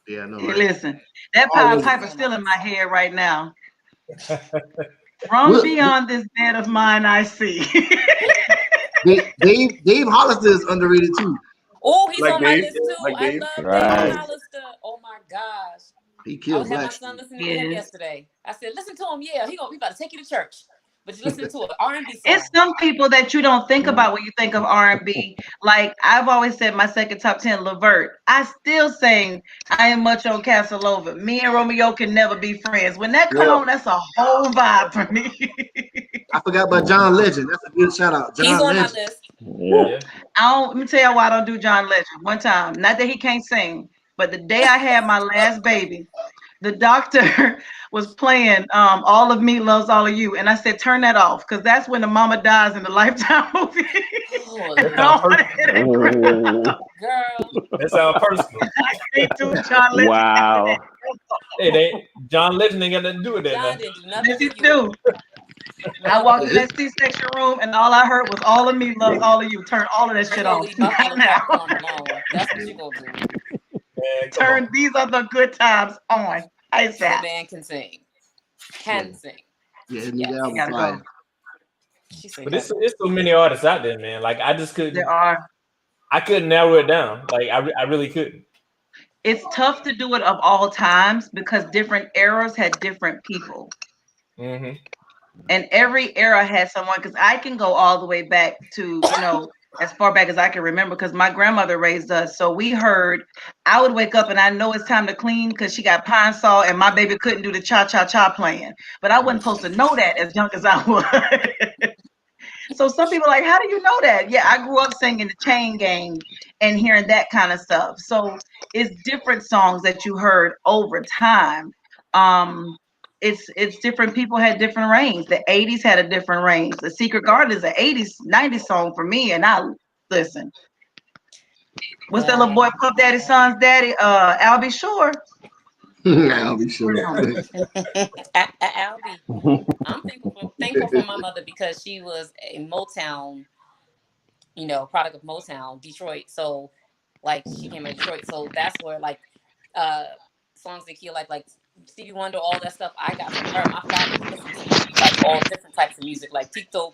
Yeah, no. Hey, listen, that Pied Piper's still in my head right now. From beyond this bed of mine, I see. Dave Hollister is underrated too. Oh, he's on my list too. I love Dave Hollister. Oh my gosh. He killed I had my son listening to him yesterday. I said, listen to him. Yeah, we about to take you to church. But you listen to an R&B song. It's some people that you don't think about when you think of R&B. Like I've always said, my second top 10, Levert. I still sing I Am Much on Casanova. Me and Romeo Can Never Be Friends. When that come on, that's a whole vibe for me. I forgot about John Legend. That's a good shout out. John He's on Legend. my list. Yeah. Let me tell you why I don't do John Legend. One time, not that he can't sing, but the day I had my last baby, the doctor was playing All of Me Loves All of You. And I said, turn that off, because that's when the mama dies in the Lifetime movie. Oh, girl. That sounds personal. I can't do John Legend. Wow. Hey, John Legend ain't got nothing to do with that. John didn't do nothing. Yes, he do. I walked in that C-section room and all I heard was All of Me Loves All of You. Turn all of that shit off. That's what you gonna do. Turn These Are the Good Times on. The man can sing. Can sing. Yeah, gotta go. But there's so many artists out there, man. Like I just couldn't. There are. I couldn't narrow it down. Like I really couldn't. It's tough to do it of all times because different eras had different people. Mm-hmm. And every era had someone, because I can go all the way back to, as far back as I can remember, because my grandmother raised us. So we heard, I would wake up and I know it's time to clean because she got pine saw and my baby couldn't do the cha-cha-cha playing. But I wasn't supposed to know that as young as I was. So some people are like, how do you know that? Yeah, I grew up singing the Chain Gang and hearing that kind of stuff. So it's different songs that you heard over time. It's different. People had different range. The 80s had a different range. The Secret Garden is an 80s, 90s song for me, and I listen. What's that little boy Puff Daddy son's daddy? Albie Shore. I'll be sure. Albie. I'm thankful for my mother because she was a Motown, product of Motown, Detroit. So, like, she came out of Detroit. So that's where, like, songs that he like Stevie Wonder, all that stuff I got from her. My father, he listened to, like, all different types of music, like Tito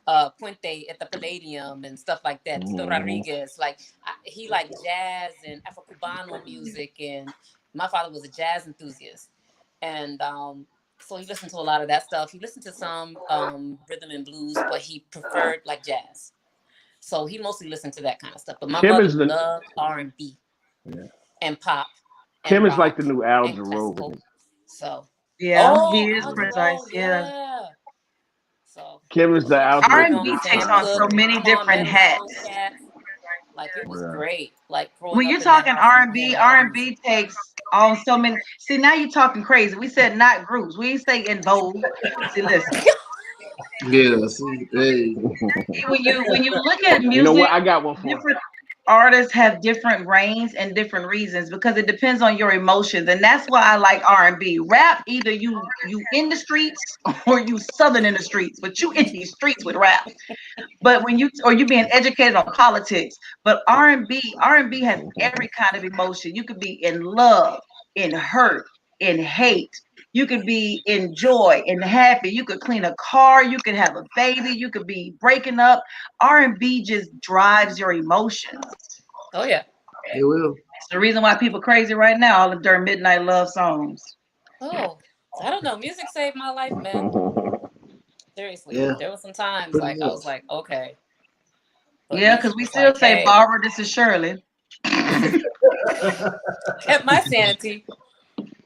Puente at the Palladium and stuff like that. Tito Rodriguez. Like, he liked jazz and Afro-Cubano music. And my father was a jazz enthusiast. And so he listened to a lot of that stuff. He listened to some rhythm and blues, but he preferred, like, jazz. So he mostly listened to that kind of stuff. But my mother loved R&B and pop. Kim is like the new Al Jarreau. So he is precise. Yeah. So Kim is the Al Jarreau. R&B takes on so many different hats. Like, it was great. Like, when you're talking R&B takes on so many. See, now you're talking crazy. We said not groups. We ain't say in vogue. See, listen. Yeah. See, hey. When you look at music, you know what? I got one for different artists have different range and different reasons because it depends on your emotions, and that's why I like R&B. Rap, either you in the streets or you southern in the streets, but you in these streets with rap. But when you being educated on politics, but R&B has every kind of emotion. You could be in love, in hurt, in hate. You could be in joy, in happy. You could clean a car. You could have a baby. You could be breaking up. R&B just drives your emotions. Oh yeah, it will. It's the reason why people crazy right now. All of their midnight love songs. Oh, I don't know. Music saved my life, man. Seriously, there was some times like I was like, okay. But yeah, because we still like, say, hey, Barbara, this is Shirley. Kept my sanity.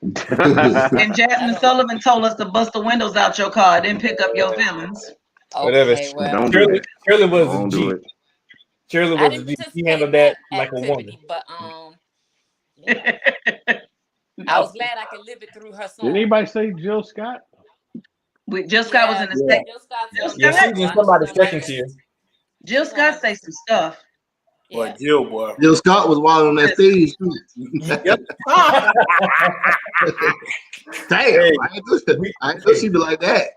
And Jasmine Sullivan told us to bust the windows out your car, then pick up your feelings. Okay, well, Shirley was a G. Shirley was a G. He handled that like a woman. But I was glad I could live it through her song. Did anybody say Jill Scott? Jill Scott was in the second. Yeah, she was in somebody's second tier. Jill Scott say some stuff. Boy, Jill Scott was wild on that stage too. Damn, I know she'd be like that.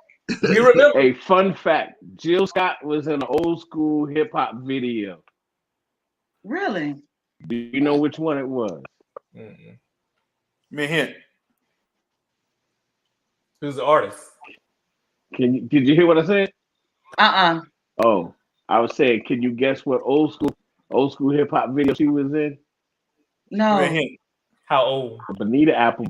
You remember? A fun fact: Jill Scott was in an old school hip hop video. Really? Do you know which one it was? Me hint. Who's the artist? Did you hear what I said? Oh, I was saying, can you guess what old school hip hop video she was in? No. How old? Bonita Apple.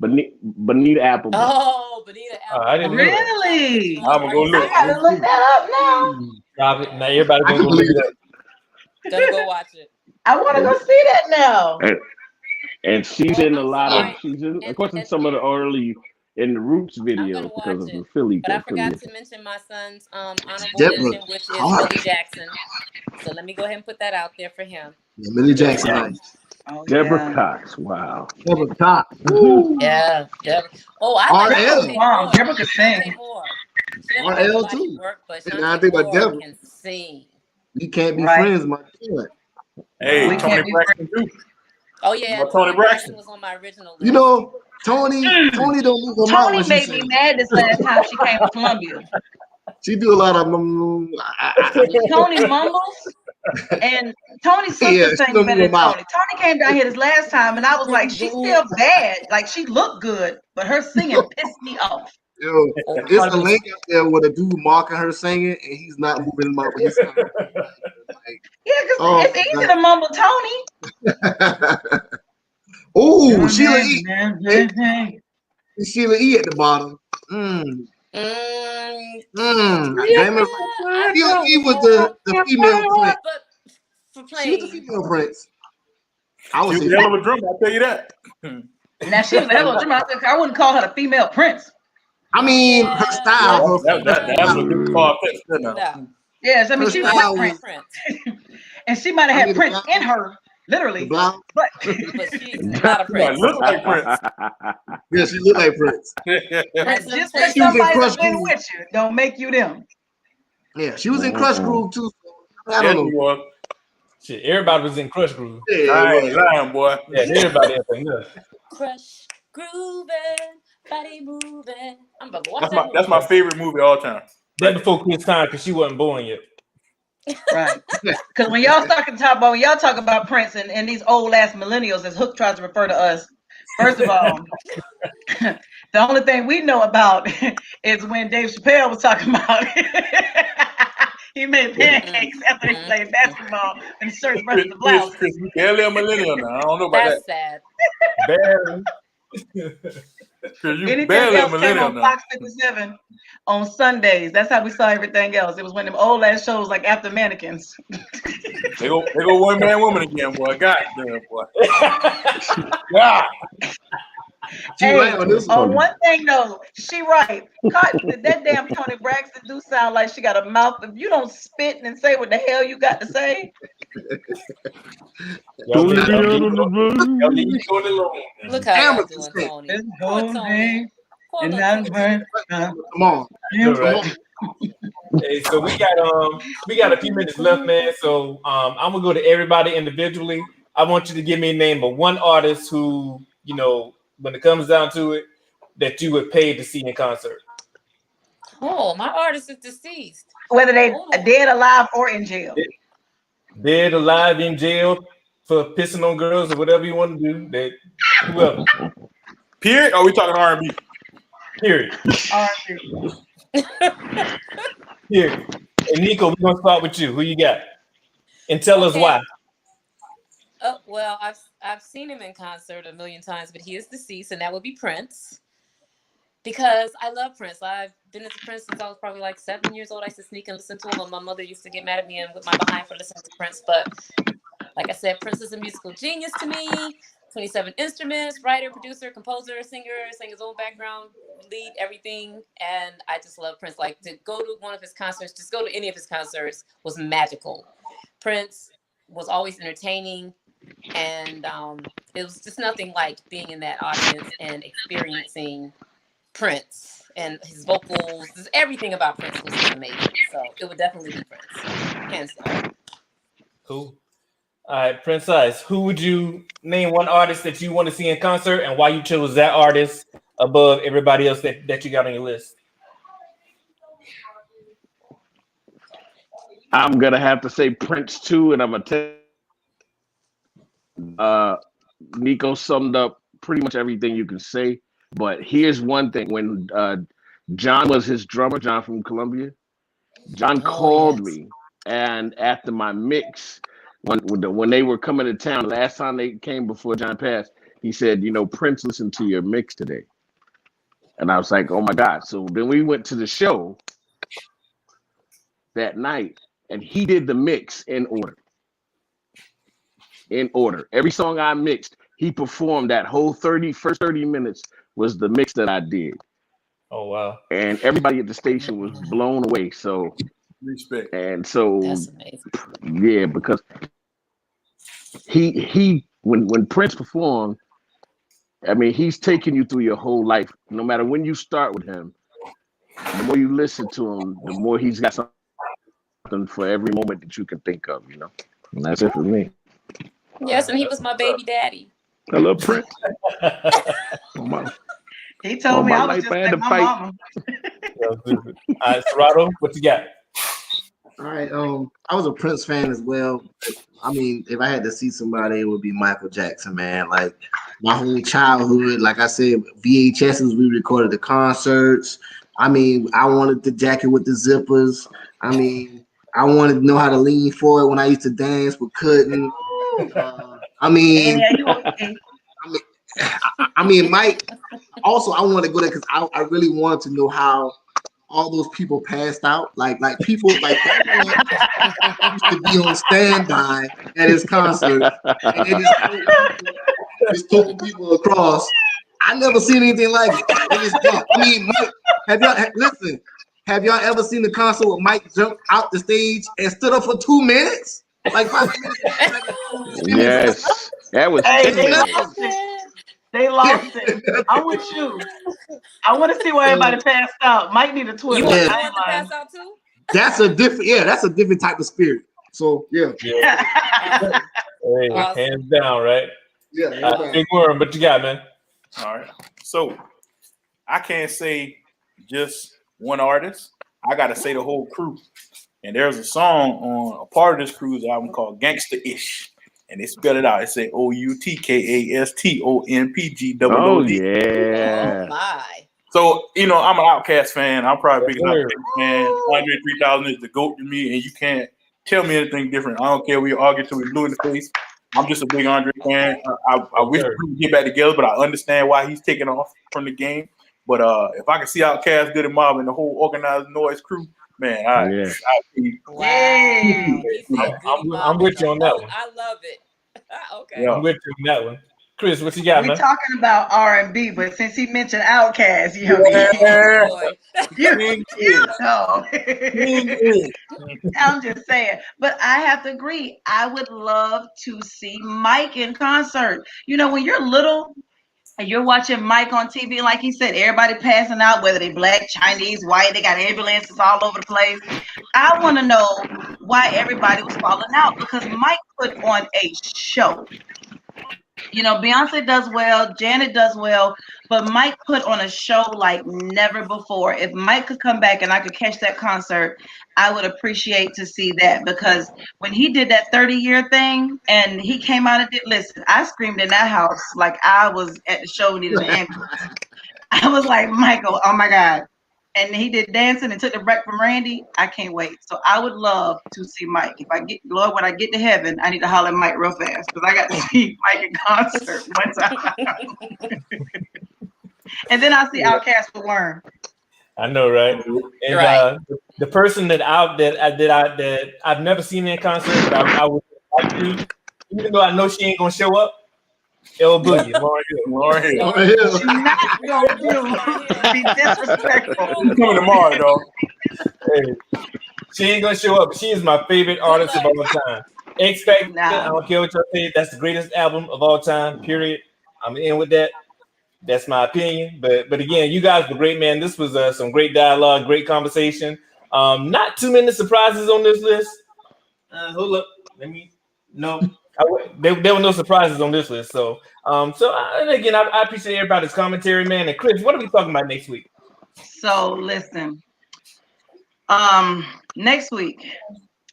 Oh, Bonita Apple. I didn't really? I'm gonna go look. I gotta look that up now. Stop it. Now everybody gonna go look it up. Gotta go watch it. I want to go see that now. And she's in a lot of. She's in, of course, in some of the early in the Roots video because of the Philly. But I forgot to mention my son's honorable mention, which is Millie Jackson. So let me go ahead and put that out there for him. Yeah, Millie Jackson. Oh, Deborah Cox. Wow. Deborah Cox. Yeah, Deborah. Oh, I like wow, Deborah can sing. RL too. And I think about Deborah. Can sing. We can't be friends, my God. Hey, we Tony Braxton too. Oh yeah, Tony Braxton was on my original list. You know, Tony don't lose her mind. Tony made me mad this last time she came to Columbia. She do a lot of Tony mumbles, and Tony's sister sang better than Tony. Tony came down here this last time, and I was like, she's still bad. Like, she looked good, but her singing pissed me off. Yo, it's a link out there with a dude mocking her singing, and he's not moving him up with his singing. Yeah, because it's easy to mumble Tony. Oh, Sheila E. Sheila E at the bottom. Sheila E was the female prince. She was the female prince. I was a hell of a drummer, I'll tell you that. Now she was a hell of a drummer. I wouldn't call her the female prince. I mean, her style. That was a good far-fetched. Yes, I mean, she was a Prince. And she might have had Prince in her, literally. Blonde. But she's not a Prince. Look like Prince. Yeah, she looked like Prince. Prince just them because She was in somebody's Crush been Groove. with you, don't make you them. Yeah, she was in Crush Groove too. I Yeah, don't he know. was. Shit, everybody was in Crush Groove. Yeah, it was. Lying, boy. Yeah, everybody else. Yeah. Crush, grooving, body moving. I'm about to watch that movie. That's my favorite movie of all time. That before Chris time because she wasn't born yet. Right. Because when y'all talk about Prince and these old ass millennials, as Hook tries to refer to us, first of all, the only thing we know about is when Dave Chappelle was talking about he made pancakes after they played basketball in the shirts versus the blouse. Chris, you barely a millennial now. I don't know about That's sad. Barely. Chris, you Anything barely a else came millennial on now. Fox 57 on Sundays. That's how we saw everything else. It was one of them old ass shows like After Mannequins. They go one man woman again, boy. God damn, boy. God. Hey, on one thing though, she right. That damn Toni Braxton do sound like she got a mouth. If you don't spit and say what the hell you got to say. Look how y'all doing, Tony. Poor Tony. Poor little Tony. Come on. Right. Hey, so we got a few minutes left, man. So I'm gonna go to everybody individually. I want you to give me a name of one artist who, you know, when it comes down to it, that you would pay to see in concert. Oh, my artist is deceased. Whether they are dead, alive, or in jail. Dead, alive, in jail for pissing on girls or whatever you want to do. That whoever. Period. Or are we talking R&B? Period. R&B. Period. And Nico, we're gonna start with you. Who you got? And tell us why. Oh, well, I've seen him in concert a million times, but he is deceased, and that would be Prince. Because I love Prince. I've been into Prince since I was probably like 7 years old. I used to sneak and listen to him, and my mother used to get mad at me and with my behind for listening to Prince. But like I said, Prince is a musical genius to me. 27 instruments, writer, producer, composer, singer, sang his own background, lead, everything. And I just love Prince. Like, to go to one of his concerts, just go to any of his concerts was magical. Prince was always entertaining. And it was just nothing like being in that audience and experiencing Prince and his vocals. Just everything about Prince was just amazing. So it would definitely be Prince. Hands down. Cool. All right, Prince Ice, who would you name one artist that you want to see in concert and why you chose that artist above everybody else that you got on your list? I'm going to have to say Prince too, and I'm going to Nico summed up pretty much everything you can say. But here's one thing. When John was his drummer, John from Columbia, John called me, and after my mix, when they were coming to town, last time they came before John passed, he said, you know, Prince listened to your mix today. And I was like, oh my God. So then we went to the show that night, and he did the mix in order. In order. Every song I mixed, he performed. That whole first 30 minutes was the mix that I did. Oh wow. And everybody at the station was blown away. So respect. And so that's amazing. Yeah, because he when Prince performed, I mean, he's taking you through your whole life. No matter when you start with him, the more you listen to him, the more he's got something for every moment that you can think of, you know. And that's it for me. Yes, and he was my baby daddy. I love Prince. He told me I was just like my mama. All right, Serrato, what you got? All right, I was a Prince fan as well. I mean, if I had to see somebody, it would be Michael Jackson, man. Like my whole childhood, like I said, VHSs, we recorded the concerts. I mean, I wanted the jacket with the zippers. I mean, I wanted to know how to lean forward when I used to dance but couldn't. I mean, Mike. Also, I want to go there because I really wanted to know how all those people passed out. Like people like used to be on standby at his concert, and they just told people across. I never seen anything like it. They just jumped. I mean, Mike, have y'all ever seen the concert where Mike jumped out the stage and stood up for 2 minutes? Like 5 minutes. Yes, that was Hey, 10 they minutes. lost it. They lost it. I'm with you. I want to see where everybody passed out. Mike need a Twitter. You want I ain't to lying. pass out too? That's a different type of spirit. So yeah. Awesome. Hey, Awesome. hands down, right? Yeah. Big Worm, what you got, man? All right. So I can't say just one artist. I got to say the whole crew. And there's a song on a part of this crew's album called Gangsta Ish. And they spell it out. It say OUTKASTONPGOOD. Oh, Oh yeah. my. So, I'm an Outkast fan. I'm probably Yes, big sir. Outkast fan. Andre 3000 is the GOAT to me, and you can't tell me anything different. I don't care. We argue till we blue in the face. I'm just a big Andre fan. I wish sir. we could get back together, but I understand why he's taking off from the game. But if I can see Outkast, Good and Mob, and the whole Organized Noise crew, man, Yeah. Wow. Yay. He said Goody Mob. I'm with you on that one. I love it. Okay. Yeah. I'm with you on that one. Chris, what you got, We man? talking about R&B, but since he mentioned Outkast, you know, Yeah. Boy. you know. King I'm just saying, but I have to agree. I would love to see Mike in concert. You know, when you're little and you're watching Mike on TV, like he said, everybody passing out, whether they black, Chinese, white, they got ambulances all over the place. I want to know why everybody was falling out because Mike put on a show. You know, Beyonce does well, Janet does well, but Mike put on a show like never before. If Mike could come back and I could catch that concert, I would appreciate to see that because when he did that 30-year thing and he came out and did, listen, I screamed in that house like I was at the show needed an ambulance. I was like, Michael, oh my God. And he did dancing and took the break from Randy. I can't wait. So I would love to see Mike. If I get, Lord, when I get to heaven, I need to holler at Mike real fast because I got to see Mike in concert one time. And then I'll see Outkast with Worm. I know, right? And Right. the person that I've never seen in concert, but I would like to, even though I know she ain't gonna show up. L Boogie, Lauren Hill. She's not gonna be disrespectful. She's coming tomorrow, though. Hey, she ain't gonna show up. She is my favorite artist of all time. Expect I don't care what y'all say. That's the greatest album of all time. Period. I'm in with that. That's my opinion. But again, you guys were great, man. This was some great dialogue, great conversation. Not too many surprises on this list. Hold up. There were no surprises on this list. So and again, I appreciate everybody's commentary, man. And Chris, what are we talking about next week? So listen, next week.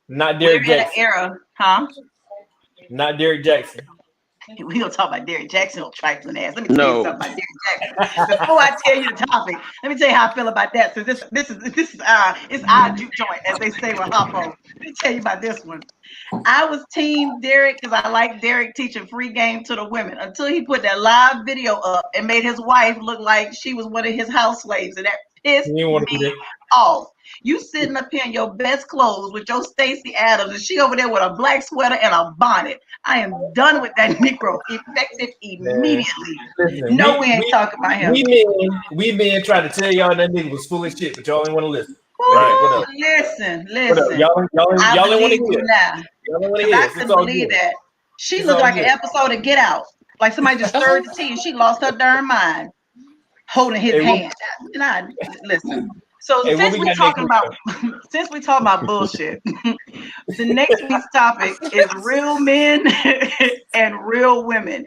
Not Derek we're in Jackson. an era, huh? Not Derek Jackson. We gonna talk about Derek Jackson on trifling ass. Let me tell you something about Derek Jackson. Before I tell you the topic, let me tell you how I feel about that. So this is it's our juke joint, as they say with Hoppo. Let me tell you about this one. I was team Derek because I like Derek teaching free game to the women until he put that live video up and made his wife look like she was one of his house slaves, and that pissed me off. You sitting up here in your best clothes with your Stacey Adams, and she over there with a black sweater and a bonnet. I am done with that Negro. Effective immediately. Listen, we ain't talking about him. We men try to tell y'all that nigga was full of shit, but y'all ain't want to listen. Right, listen. Y'all ain't want to hear. Now. Y'all don't want to hear. I couldn't believe that. She looked like an episode of Get Out. Like somebody just stirred the tea and she lost her darn mind. Holding his hand. Listen. So since we're talking about bullshit, the next week's topic is real men and real women.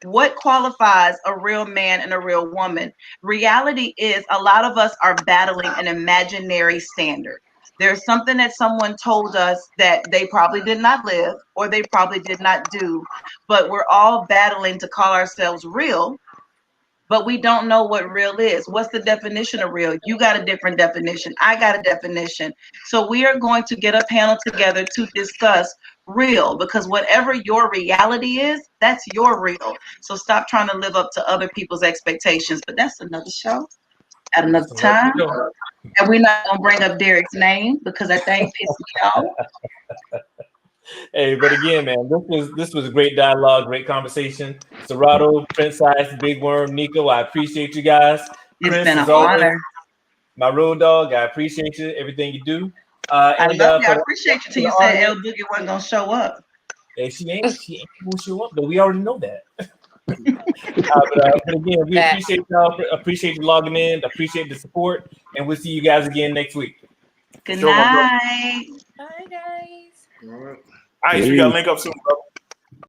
What qualifies a real man and a real woman? Reality is a lot of us are battling an imaginary standard. There's something that someone told us that they probably did not live or they probably did not do, but we're all battling to call ourselves real. But we don't know what real is. What's the definition of real? You got a different definition. I got a definition. So we are going to get a panel together to discuss real, because whatever your reality is, that's your real. So stop trying to live up to other people's expectations. But that's another show at another time. And we're not going to bring up Derek's name because that thing pissed me off. Hey, but again, man, this was a great dialogue, great conversation. Serato, Prince Ice, Big Worm, Nico, I appreciate you guys. It's Chris, been an as always, honor. my road dog, I appreciate you, everything you do. I love you. I appreciate you till you said L Boogie wasn't gonna show up. Hey, she ain't gonna show up, but we already know that. But again, we appreciate y'all. Appreciate you logging in. Appreciate the support, and we'll see you guys again next week. Good night. Bye, guys. All right, so we got to link up soon, brother.